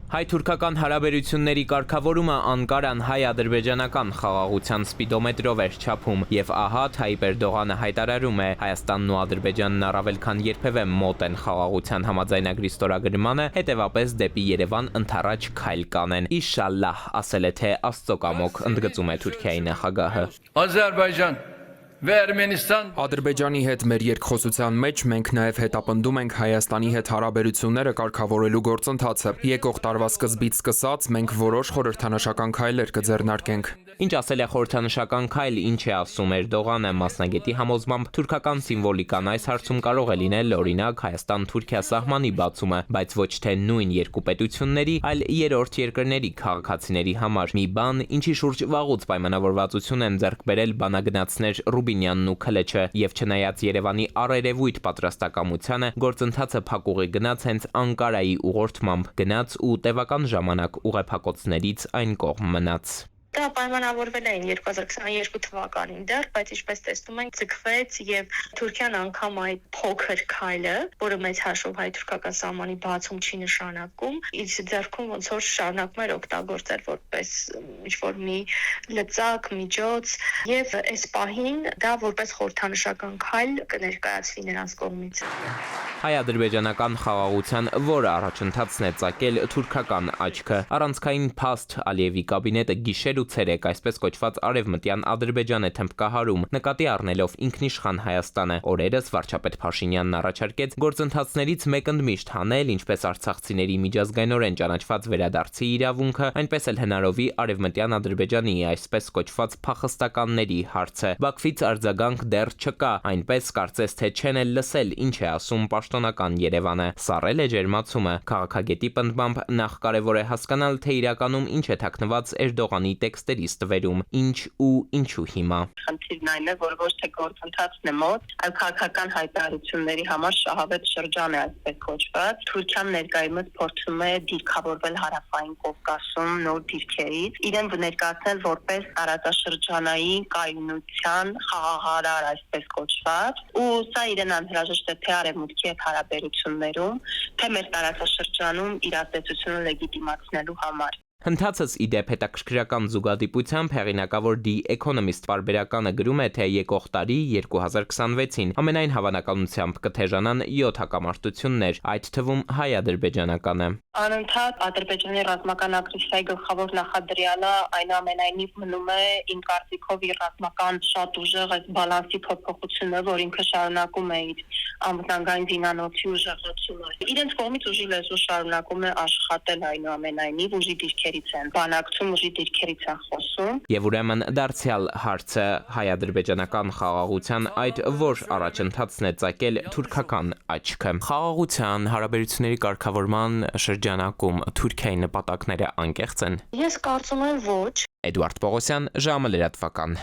Հայ-թուրքական հարաբերությունների կարգավորումը Անկարան հայ-ադրբեջանական խաղաղության սպիդոմետրով էր չափում, եւ ահա Թայիպ Էրդողանը հայտարարում է, Հայաստանն ու Ադրբեջանն առավել քան երբևէ մոտ են խաղաղության համաձայնագրի ստորագրմանը, հետեւապես դեպի Երևան ընդառաջ քայլ կանեն։ Իշալլահ, ասել է թե Աստծո կամոք, ընդգծում է Թուրքիայի նախագահը։ Ադրբեջան Ադրբեջանի հետ մեր երկխոսության մեջ մենք նաև հետապնդում ենք Հայաստանի հետ հարաբերությունները կարգավորելու գործընթացը։ Եկող տարվա սկզբից սկսած մենք որոշ խորհրդանշական քայլեր կձեռնարկենք։ Ինչ ասել է խորհրդանշական քայլ, ինչ է ասում Էրդողանը, մասնագետի համոզմամբ թուրքական սիմվոլիկան այս հարցում կարող է լինել օրինակ Հայաստան-Թուրքիա սահմանի բացումը, բայց ոչ թե նույն երկու պետությունների, այլ երրորդ երկրների քաղաքացիների համար։ Մի բան, ինչի շուրջ վաղուց պայմանավորվածություն են ձեռք բերել բանագնացներ Ռուբինյանն ու Քլեչը, եւ չնայած Երևանի առերևույթ պատրաստակամությանը, գործընթացը փակուղի գնաց հենց Անկարայի ուղղորդմամբ, գնաց ու տևական ժամանակ ուղեփակոցներից այն կողմ մնաց։ Դա պայմանավորվել էին 2022 թվականին դեռ, բայց ինչպես տեսնում ենք, ձգվեց եւ Թուրքիան անգամ այդ փոքր քայլը, որը մեծ հաշվով հայ-թուրքական սահմանի բացում չի նշանակում, իր ձեռքում ոնց որ շարունակում էր օգտագործել որպես ինչ-որ մի լծակ, միջոց, եւ այս պահին դա որպես խորհրդանշական քայլ կներկայացվի նրանց կողմից։ Հայ-ադրբեջանական խաղաղության որը առաջընթացն է ծագել թուրքական աչքը։ Առանցքային փաստ Ալիևի կաբինետը գիշեր ու ցերեկ այսպես կոչված արևմտյան Ադրբեջան է թմբկահարում, նկատի առնելով ինքնիշխան Հայաստանը։ Օրերս վարչապետ Փաշինյանն առաջարկեց գործընթացներից մեկ ընդմիշտ հանել ինչպես արցախցիների միջազգայնորեն ճանաչված վերադարձի իրավունքը, այնպես էլ հնարովի արևմտյան Ադրբեջանի այսպես կոչված փախստականների հարցը։ Բաքվից արձագանք դեռ չկա, այնպես կարծես թե չեն էլ լսել ինչ է ասում պաշտոնական Երևանը։ Սառել է ջերմացումը։ Քաղաքագետի պնդմամբ նախ կարևոր է հասկանալ, թե իրականում ինչ է թաքնված Էրդողանի տեքստերից տվերում, ինչ ու ինչու հիմա։ Խնդիրն այն է, որ ոչ թե գործընթացն է մոտ, այլ քաղաքական հայտարարությունների համար շահավետ շրջան է այսպես կոչված։ Թուրքիան ներկայումս փորձում է դիրքավորվել Հարավային Կովկասում նոր դիրքերից, իրեն ներկայացնել որպես տարածաշրջանային կայունության խաղաղարար այսպես կոչված, ու սա իրեն անհրաժեշտ է թե արևմուտքի հետ հարաբերություններում, թե մեր տարածաշրջանում իրատեսությունը լեգիտիմացնելու համար։ Հնդածս իդեպ հետաքրքրական զուգադիպությամբ հեղինակավոր The Economist պարբերականը գրում է, թե եկող տարի 2026-ին ամենայն հավանականությամբ կթեժանան 7 հակամարտություններ, այդ թվում հայ-ադրբեջանականը։ Անընդհատ Ադրբեջանի ռազմական ագրեսիայի գլխավոր նախադրյալը այնուամենայնիվ մնում է իմ կարծիքով իր ռազմական շատ ուժեղ այս բալանսի փոփոխությունը, որ ինքը շարունակում է իր անվտանգային զինանոցի ուժեղացումը։ Իրենց կողմից ուժի լեզու շարունակում է աշխատել այնուամենայնիվ ուժի դիրքերից են, բանակցում ուժի դիրքերից են խոսում։ Եվ ուրեմն դարձյալ հարցը հայ-ադրբեջանական խաղաղության այդ որ առաջընթացն է ծագել թուրքական աչքը։ Խաղաղության հարաբերությունների կարգավորման շրջանակում Թուրքիայի նպատակները անկեղծ են։ Ես կարծում եմ ոչ։ Էդուարդ Պողոսյան, ժամը լրատվական։